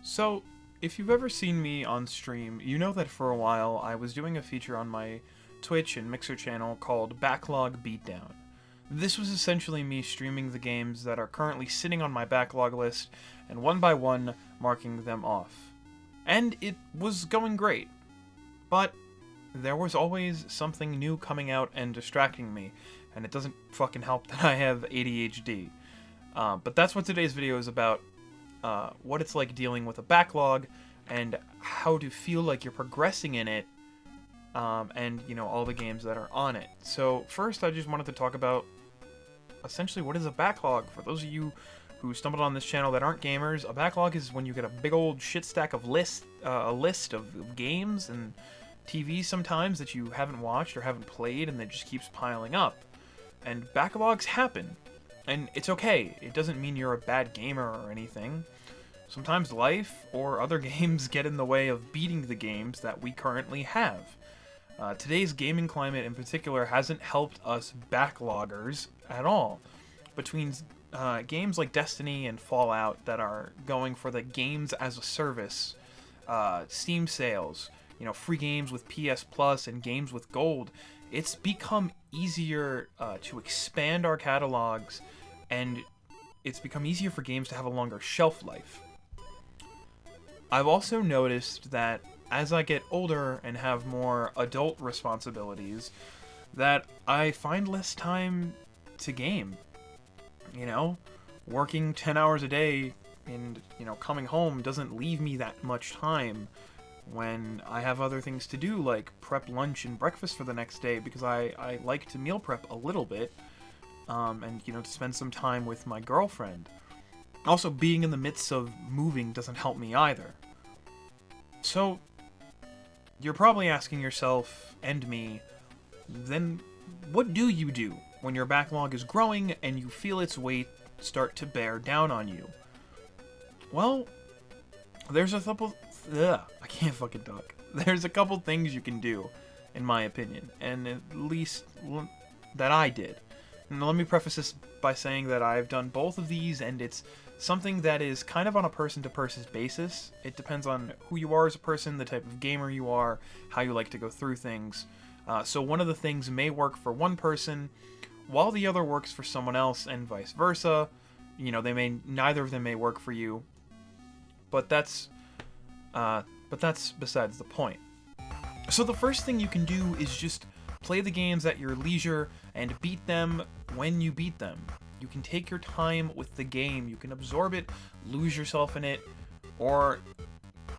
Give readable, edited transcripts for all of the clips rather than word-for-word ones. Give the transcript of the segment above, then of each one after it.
So, if you've ever seen me on stream, you know that for a while I was doing a feature on my Twitch and Mixer channel called Backlog Beatdown. This was essentially me streaming the games that are currently sitting on my backlog list and one by one marking them off. And it was going great. But there was always something new coming out and distracting me, and it doesn't fucking help that I have ADHD. But that's what today's video is about. What it's like dealing with a backlog, and how to feel like you're progressing in it, and, you know, all the games that are on it. So, first I just wanted to talk about, essentially, what is a backlog? For those of you who stumbled on this channel that aren't gamers, a backlog is when you get a big old shit stack of a list of games and TV sometimes that you haven't watched or haven't played, and that just keeps piling up. And backlogs happen. And it's okay. It doesn't mean you're a bad gamer or anything. Sometimes life or other games get in the way of beating the games that we currently have. Today's gaming climate in particular hasn't helped us backloggers at all. Between games like Destiny and Fallout that are going for the games as a service, Steam sales, you know, free games with PS Plus and games with Gold, it's become easier to expand our catalogs, and it's become easier for games to have a longer shelf life. I've also noticed that as I get older and have more adult responsibilities, that I find less time to game. You know, working 10 hours a day and, you know, coming home doesn't leave me that much time when I have other things to do, like prep lunch and breakfast for the next day, because I like to meal prep a little bit, and, you know, to spend some time with my girlfriend. Also, being in the midst of moving doesn't help me either. So, you're probably asking yourself, and me, then what do you do when your backlog is growing and you feel its weight start to bear down on you? Well, there's a couple... I can't fucking talk. There's a couple things you can do, in my opinion, and at least that I did. And let me preface this by saying that I've done both of these, and it's something that is kind of on a person-to-person basis. It depends on who you are as a person, the type of gamer you are, how you like to go through things. So one of the things may work for one person, while the other works for someone else, and vice versa. You know, neither of them may work for you, but that's besides the point. So the first thing you can do is just play the games at your leisure and beat them when you beat them. You can take your time with the game, you can absorb it, lose yourself in it, or,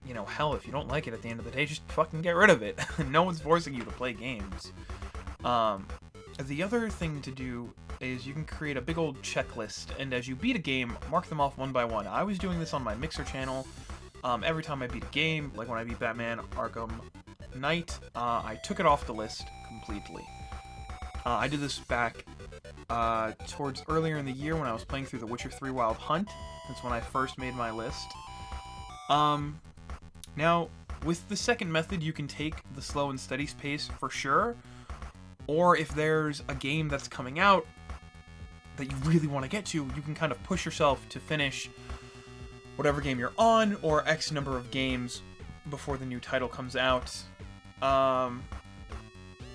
you know, hell, if you don't like it at the end of the day, just fucking get rid of it. No one's forcing you to play games. The other thing to do is you can create a big old checklist, and as you beat a game, mark them off one by one. I was doing this on my Mixer channel. Every time I beat a game, like when I beat Batman Arkham Knight, I took it off the list completely. I did this back towards earlier in the year when I was playing through The Witcher 3 Wild Hunt. That's when I first made my list. Now, with the second method, you can take the slow and steady pace for sure, or if there's a game that's coming out that you really want to get to, you can kind of push yourself to finish whatever game you're on, or X number of games before the new title comes out.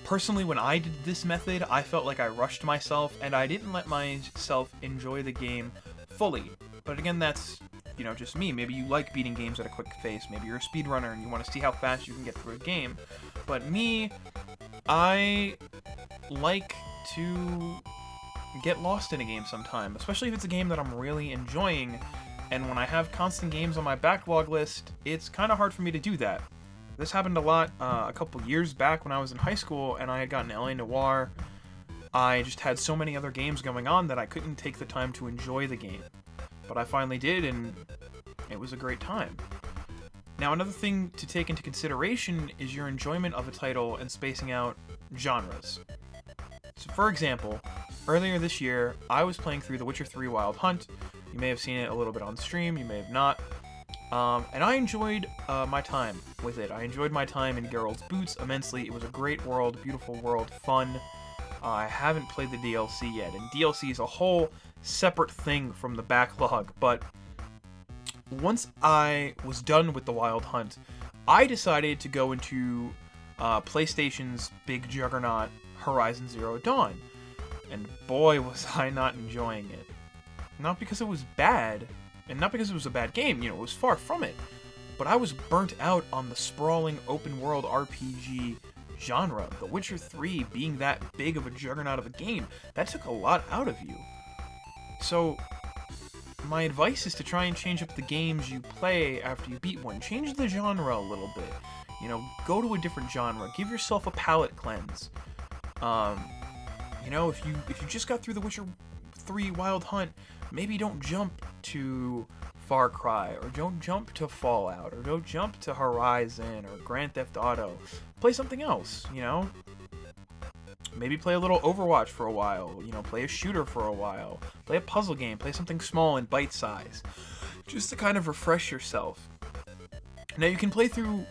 Personally, when I did this method, I felt like I rushed myself, and I didn't let myself enjoy the game fully. But again, that's, you know, just me. Maybe you like beating games at a quick pace. Maybe you're a speedrunner and you want to see how fast you can get through a game. But me, I like to get lost in a game sometime, especially if it's a game that I'm really enjoying. And when I have constant games on my backlog list, it's kind of hard for me to do that. This happened a lot a couple years back when I was in high school and I had gotten LA Noire. I just had so many other games going on that I couldn't take the time to enjoy the game. But I finally did, and it was a great time. Now, another thing to take into consideration is your enjoyment of a title and spacing out genres. So, for example, earlier this year, I was playing through The Witcher 3 Wild Hunt. You may have seen it a little bit on stream, you may have not. And I enjoyed my time with it. I enjoyed my time in Geralt's Boots immensely. It was a great world, beautiful world, fun. I haven't played the DLC yet, and DLC is a whole separate thing from the backlog, but once I was done with the Wild Hunt, I decided to go into PlayStation's big juggernaut, Horizon Zero Dawn. And boy, was I not enjoying it. Not because it was bad, and not because it was a bad game, it was far from it. But I was burnt out on the sprawling open-world RPG genre. The Witcher 3 being that big of a juggernaut of a game, that took a lot out of you. So, my advice is to try and change up the games you play after you beat one. Change the genre a little bit. Go to a different genre. Give yourself a palate cleanse. If you just got through The Witcher 3 Wild Hunt, maybe don't jump to Far Cry, or don't jump to Fallout, or don't jump to Horizon, or Grand Theft Auto. Play something else, Maybe play a little Overwatch for a while, play a shooter for a while. Play a puzzle game, play something small and bite-sized. Just to kind of refresh yourself. Now, you can play through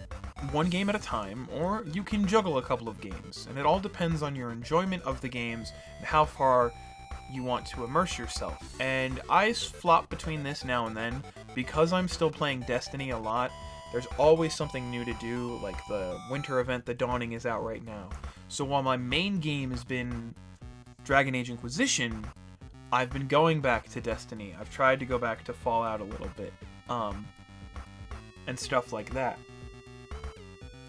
one game at a time, or you can juggle a couple of games, and it all depends on your enjoyment of the games and how far you want to immerse yourself. And I flop between this now and then. Because I'm still playing Destiny a lot, there's always something new to do, like the winter event, The Dawning, is out right now. So while my main game has been Dragon Age Inquisition, I've been going back to Destiny. I've tried to go back to Fallout a little bit, and stuff like that.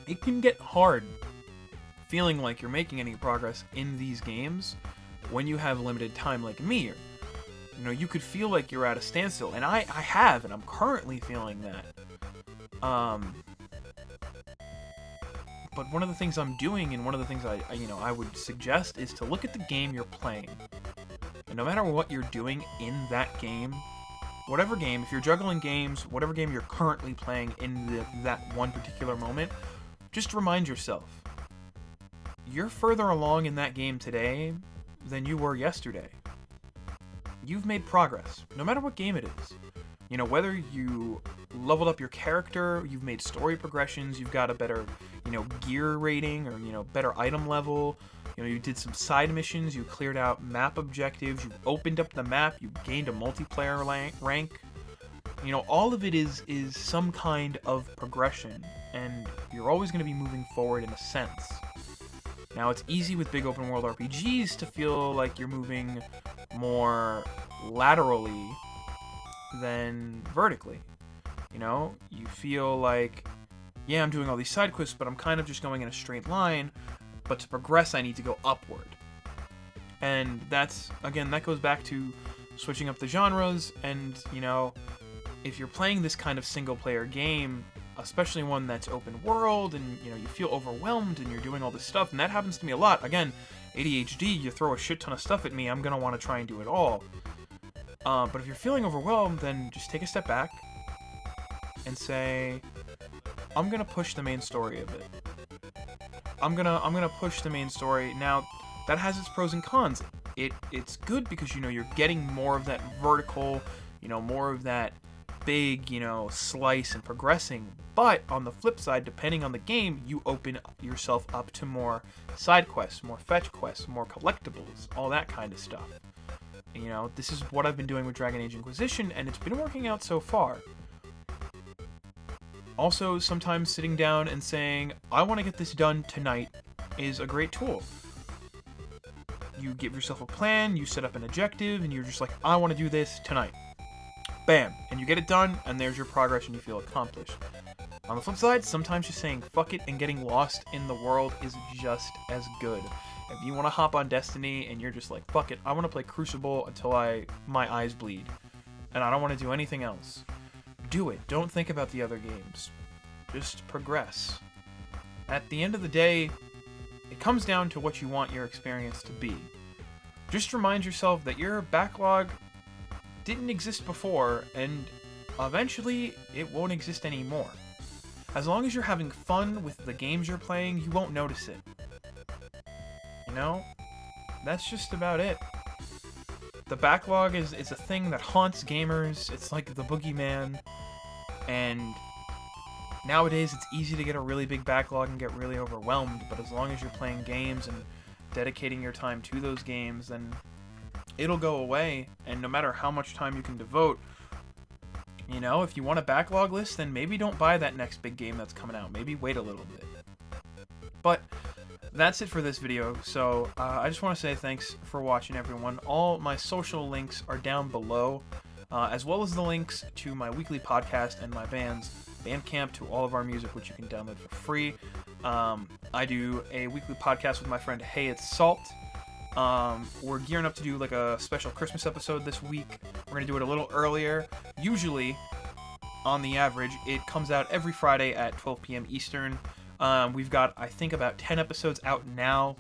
It can get hard feeling like you're making any progress in these games when you have limited time like me. You could feel like you're at a standstill, and I have, and I'm currently feeling that. But one of the things I'm doing, and one of the things I would suggest, is to look at the game you're playing. And no matter what you're doing in that game, whatever game, if you're juggling games, whatever game you're currently playing in that one particular moment, just remind yourself, you're further along in that game today than you were yesterday. You've made progress, no matter what game it is. Whether you leveled up your character, you've made story progressions, you've got a better, gear rating, or, better item level, you did some side missions, you cleared out map objectives, you opened up the map, you gained a multiplayer rank. All of it is some kind of progression, and you're always going to be moving forward in a sense. Now, it's easy with big open world RPGs to feel like you're moving more laterally than vertically. You feel like, yeah, I'm doing all these side quests, but I'm kind of just going in a straight line, but to progress I need to go upward. And that goes back to switching up the genres, and, if you're playing this kind of single-player game, especially one that's open world, and, you feel overwhelmed, and you're doing all this stuff, and that happens to me a lot. Again, ADHD, you throw a shit ton of stuff at me, I'm gonna want to try and do it all. But if you're feeling overwhelmed, then just take a step back and say, I'm gonna push the main story a bit. I'm gonna push the main story. Now, that has its pros and cons. It's good because, you're getting more of that vertical, more of that big, slice and progressing. But on the flip side, depending on the game, you open yourself up to more side quests, more fetch quests, more collectibles, all that kind of stuff. This is what I've been doing with Dragon Age Inquisition, and it's been working out so far. Also, sometimes sitting down and saying, I want to get this done tonight, is a great tool. You give yourself a plan, you set up an objective, and you're just like, I want to do this tonight. Bam! And you get it done, and there's your progress, and you feel accomplished. On the flip side, sometimes just saying fuck it and getting lost in the world is just as good. If you want to hop on Destiny and you're just like, fuck it, I want to play Crucible until my eyes bleed, and I don't want to do anything else, do it. Don't think about the other games. Just progress. At the end of the day, it comes down to what you want your experience to be. Just remind yourself that your backlog didn't exist before, and eventually it won't exist anymore. As long as you're having fun with the games you're playing, you won't notice it. That's just about it. The backlog is a thing that haunts gamers. It's like the boogeyman. And nowadays it's easy to get a really big backlog and get really overwhelmed, but as long as you're playing games and dedicating your time to those games, then it'll go away. And no matter how much time you can devote, You know, if you want a backlog list, then maybe don't buy that next big game that's coming out. Maybe wait a little bit. But that's it for this video. So I just want to say thanks for watching, everyone. All my social links are down below, as well as the links to my weekly podcast and my band's Bandcamp, to all of our music, which you can download for free. I do a weekly podcast with my friend Hey It's Salt. We're gearing up to do like a special Christmas episode this week. We're going to do it a little earlier. Usually, on the average, it comes out every Friday at 12 p.m. Eastern. We've got, I think, about 10 episodes out now,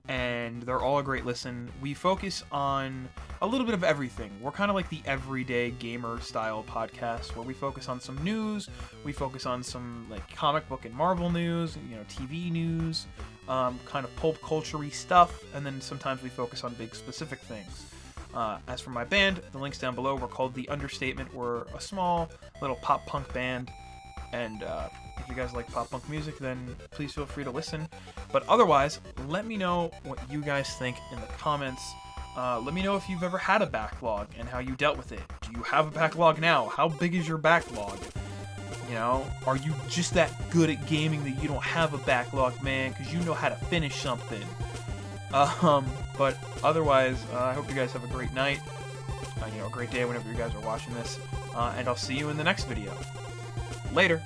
and they're all a great listen. We focus on a little bit of everything. We're kind of like the everyday gamer style podcast, where we focus on some news, we focus on some like comic book and Marvel news, you know, TV news, kind of pulp culture-y stuff, and then sometimes we focus on big specific things. As for my band, the links down below. We're called The Understatement. We're a small little pop punk band, and if you guys like pop punk music, then please feel free to listen. But otherwise, let me know what you guys think in the comments. Let me know if you've ever had a backlog and how you dealt with it. Do you have a backlog now? How big is your backlog? You know, are you just that good at gaming that you don't have a backlog, man, because you know how to finish something? But otherwise, I hope you guys have a great night, you know, a great day whenever you guys are watching this, and I'll see you in the next video. Later!